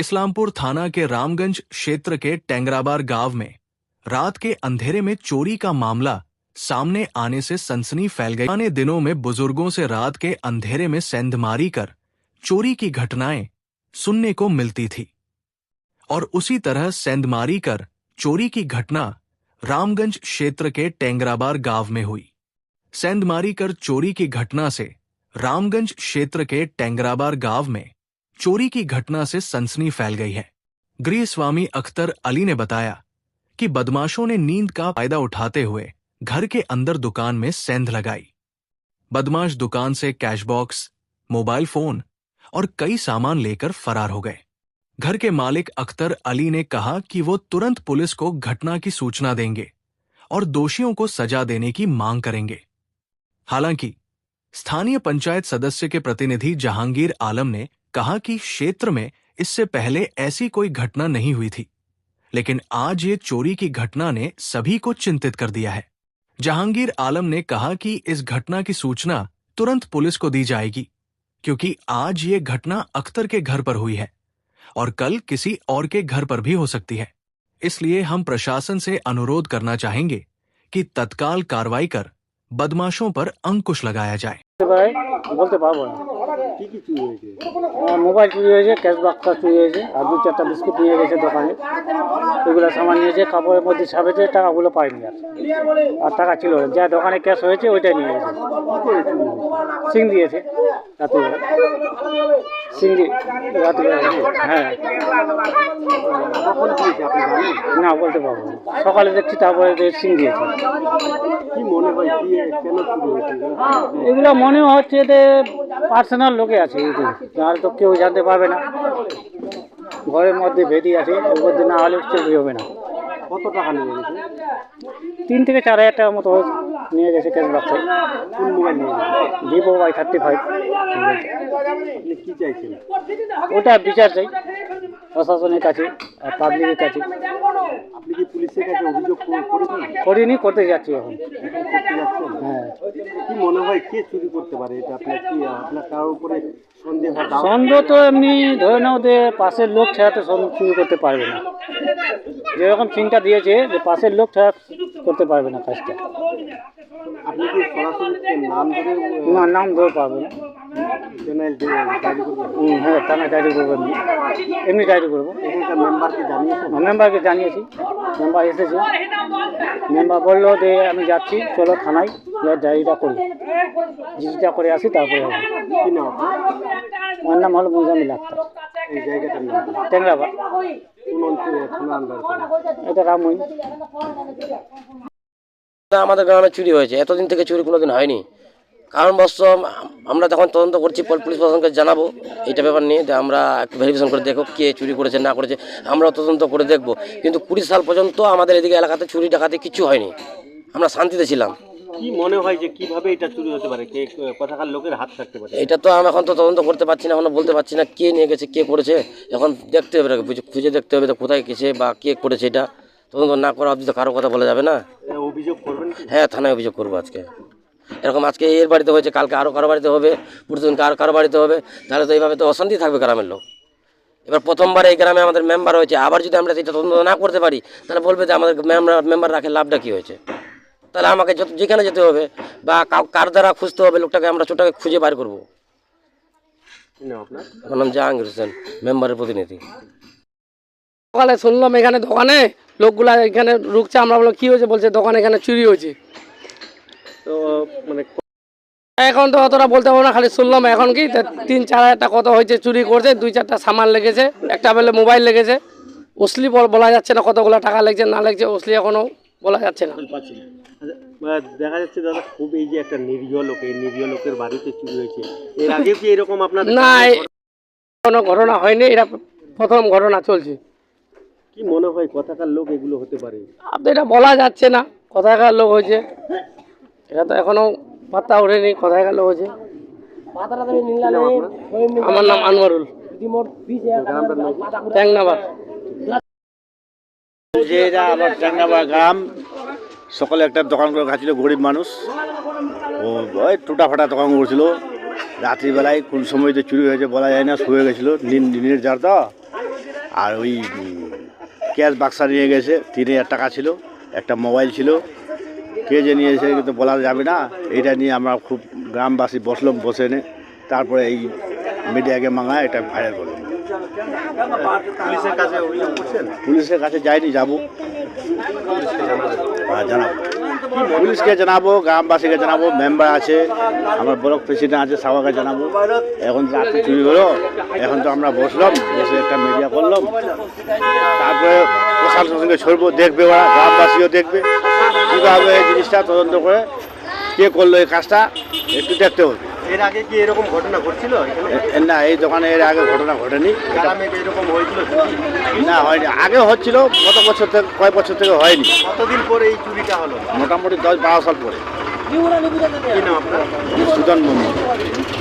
इस्लामपुर थाना के रामगंज क्षेत्र के टेंगराबार गांव में रात के अंधेरे में चोरी का मामला सामने आने से सनसनी फैल गई। पुराने दिनों में बुजुर्गों से रात के अंधेरे में सेंधमारी कर चोरी की घटनाएं सुनने को मिलती थी और उसी तरह सेंधमारी कर चोरी की घटना रामगंज क्षेत्र के टेंगराबार गांव में हुई। सेंधमारी कर चोरी की घटना से रामगंज क्षेत्र के टेंगराबार गांव में चोरी की घटना से सनसनी फैल गई है। गृह स्वामी अख्तर अली ने बताया कि बदमाशों ने नींद का फायदा उठाते हुए घर के अंदर दुकान में सेंध लगाई। बदमाश दुकान से कैश बॉक्स, मोबाइल फोन और कई सामान लेकर फरार हो गए। घर के मालिक अख्तर अली ने कहा कि वो तुरंत पुलिस को घटना की सूचना देंगे और दोषियों को सजा देने की मांग करेंगे। हालांकि स्थानीय पंचायत सदस्य के प्रतिनिधि जहांगीर आलम ने कहा कि क्षेत्र में इससे पहले ऐसी कोई घटना नहीं हुई थी, लेकिन आज ये चोरी की घटना ने सभी को चिंतित कर दिया है। जहांगीर आलम ने कहा कि इस घटना की सूचना तुरंत पुलिस को दी जाएगी, क्योंकि आज ये घटना अख्तर के घर पर हुई है और कल किसी और के घर पर भी हो सकती है। इसलिए हम प्रशासन से अनुरोध करना चाहेंगे कि तत्काल कार्रवाई कर बदमाशों पर अंकुश लगाया जाए। বলতে পারবো না কি কি চুরি হয়েছে। মোবাইল চুরি হয়েছে, ক্যাশ বাক্স চুরি হয়েছে, আর দু চারটা বিস্কুট নিয়ে গেছে দোকানে। এগুলো সামান নিয়েছে, কাপড়ের মধ্যে ছাপেছে, টাকাগুলো পাইনি। আর টাকা ছিল যা দোকানে ক্যাশ হয়েছে ওইটাই নিয়ে গেছে। সিং দিয়েছে রাত্রিবেলা, সিং রাত্রিবেলা। হ্যাঁ, না বলতে পারবো না, সকালে দেখছি তারপরে সিং দিয়েছে। কি মনে হয় কি কেন চুরি হয়েছে? এগুলো মনে হচ্ছে যে পার্সোনাল লোকে আছে, আর তো কেউ জানতে পারবে না। ঘরের মধ্যে ভেদি আছে, ওর মধ্যে না হলে চুরি হবে না। কত টাকা নিয়ে গেছে? 3 থেকে 4 হাজার টাকার মতো নিয়ে গেছে ক্যাশ বাক্সে। কোন মোবাইল নিয়ে গেছে? Vivo Y35। আপনি কি চাইছেন? ওটা বিচার চাই প্রশাসনের কাছে আর পাবলিকের কাছে। আপনি কি পুলিশের কাছে অভিযোগ করেছেন? করিনি, করতে যাচ্ছি এখন। করতে যাচ্ছেন? হ্যাঁ। কি মনে হয় কে চুরি করতে পারে? এটা আপনার কি আপনার কারোর উপরে সন্দেহ? সন্দেহ তো এমনি ধরে নাও যে পাশের লোক ছাড়া তো চুরি করতে পারবে না। যেরকম চিন্তা দিয়েছে যে পাশের লোক ছাড়া করতে পারবে না কাজটা। আপনি কি সরাসরি নাম ধরে? না, নাম ধরে পারবে না। হ্যাঁ, থানায় ডায়েরি করবেন, এমনি ডায়েরি করবো। এখানকার মেম্বারকে জানিয়েছেন? মেম্বারকে জানিয়েছি, মেম্বার এসেছে। মেম্বার বললো যে আমি যাচ্ছি, চলো থানায় ডায়েরিটা করি, জিনিসটা করে আসি, তারপরে হবে। কি নাম আপনার? আমার নাম হলো মুজামিল আক্তার। এই জায়গাটার নাম টেংরাবাদ। কোন অঞ্চলে থানা আন্ডার? এটা রামগঞ্জ। আমাদের গ্রামে চুরি হয়েছে, এতদিন থেকে চুরি কোনোদিন হয়নি। কারণবশ আমরা যখন তদন্ত করছি পুলিশ প্রশাসনকে জানাবো এইটা ব্যাপার নিয়ে, যে আমরা একটু ভেরিফিকেশন করে দেখো কে চুরি করেছে না করেছে, আমরা তদন্ত করে দেখবো। কিন্তু 20 সাল পর্যন্ত আমাদের এদিকে এলাকাতে চুরি ডাকাতি কিছু হয়নি, আমরা শান্তিতে ছিলাম। কি মনে হয় যে কিভাবে এটা চুরি হতে পারে? কে কোথাকার লোকের হাত থাকতে পারে? এটা তো আমি এখন তো তদন্ত করতে পারছি না, এখনো বলতে পারছি না কে নিয়ে গেছে, কে করেছে। এখন দেখতে হবে, খুঁজে দেখতে হবে কোথায় গেছে বা কে করেছে। এটা তদন্ত না করা অবধি তো কারো কথা বলা যাবে না। অভিযোগ করবেন? হ্যাঁ, থানায় অভিযোগ করবো। আজকে এরকম আজকে এর বাড়িতে হয়েছে, কালকে আরও কারো বাড়িতে হবে, প্রতিদিনকে আরও কারো বাড়িতে হবে। তাহলে তো এইভাবে তো অশান্তি থাকবে গ্রামের লোক। এবার প্রথমবার এই গ্রামে আমাদের মেম্বার হয়েছে, আবার যদি আমরা এটা তদন্ত না করতে পারি তাহলে বলবে যে আমাদের মেম্বার রাখে লাভটা কী হয়েছে। তাহলে আমাকে যেখানে যেতে হবে বা কার দ্বারা খুঁজতে হবে লোকটাকে, আমরা ছোটটাকে খুঁজে বার করবো। আমার নাম জাহাঙ্গীর হোসেন, মেম্বারের প্রতিনিধি। সকালে শুনলাম এখানে দোকানে লোকগুলা এখানে রুকছে, আমরা বললাম কী হয়েছে, বলছে দোকানে এখানে চুরি হয়েছে। তো মানে এখন তো অতটা বলতে পারবো না, খালি শুনলাম এখন কি 3-4 হাজার টাকা কত হয়েছে চুরি করছে, 2-4টা সামান লেগেছে, একটা বেলে মোবাইল লেগেছে। অসলি বলা যাচ্ছে না কতগুলো টাকা লেগেছে না লেগেছে, অসলি এখনও বলা যাচ্ছে না। দেখা যাচ্ছে দাদা, খুব এই যে একটা নিরীহ লোক, এই নিরীহ লোকের বাড়িতে চুরি হয়েছে, এর আগে কি এরকম আপনার? না, কোনো ঘটনা হয়নি, এটা প্রথম ঘটনা চলছে। কি মনে হয় কোথাকার লোক এগুলো হতে পারে? আপনি এটা বলা যাচ্ছে না কোথাকার লোক হয়েছে, এটা তো এখনো পাত্তা ওঠেনি কোথাকার লোক হয়েছে। আমার নাম আনোয়ারুল, টেংরাবাদ। যে এটা আমার টেংরাবাদ গ্রাম, সকালে একটা দোকান করে খাচ্ছিল গরিব মানুষ, ও ওই টুটা ফাটা দোকান করছিল। রাত্রিবেলায় কোন সময় যে চুরি হয়েছে বলা যায় না, শুয়ে গেছিলো, নিনের জার তো আর ওই ক্যাশ বাক্সা নিয়ে গেছে, 3,000 টাকা ছিল, একটা মোবাইল ছিল, কে যে নিয়েছে কিন্তু বলা যাবে না। এটা নিয়ে আমরা খুব গ্রামবাসী বসলাম, বসে নে তারপরে এই মিডিয়াকে মাঙায় এটা ভাইরাল করলাম। পুলিশের কাছে অভিযোগ করছেন? পুলিশের কাছে যাইনি, যাবো, জানাবো, পুলিশকে জানাবো, গ্রামবাসীকে জানাবো, মেম্বার আছে, আমার ব্লক প্রেসিডেন্ট আছে, সবাইকে জানাবো। এখন রাত্রি চুরি হলো, এখন তো আমরা বসলাম, বসে একটা মিডিয়া করলাম, তারপরে প্রশাসনকে ছড়বো, দেখবে ওরা, গ্রামবাসীও দেখবে কীভাবে এই জিনিসটা তদন্ত করে কে করলো এই কাজটা একটু দেখতে হবে। এর আগে কি এরকম ঘটনা ঘটছিল এখানে? না, এই দোকানে এর আগে ঘটনা ঘটেনি। গ্রামে কি এরকম হয়েছিল? না, হয়নি, আগে হচ্ছিল, কত বছর থেকে, কয়েক বছর থেকে হয়নি, কতদিন পরে এই চুরিটা হলো? মোটামুটি 10-12 সাল পরে। কি নাম আপনার? সুজন মন্দির।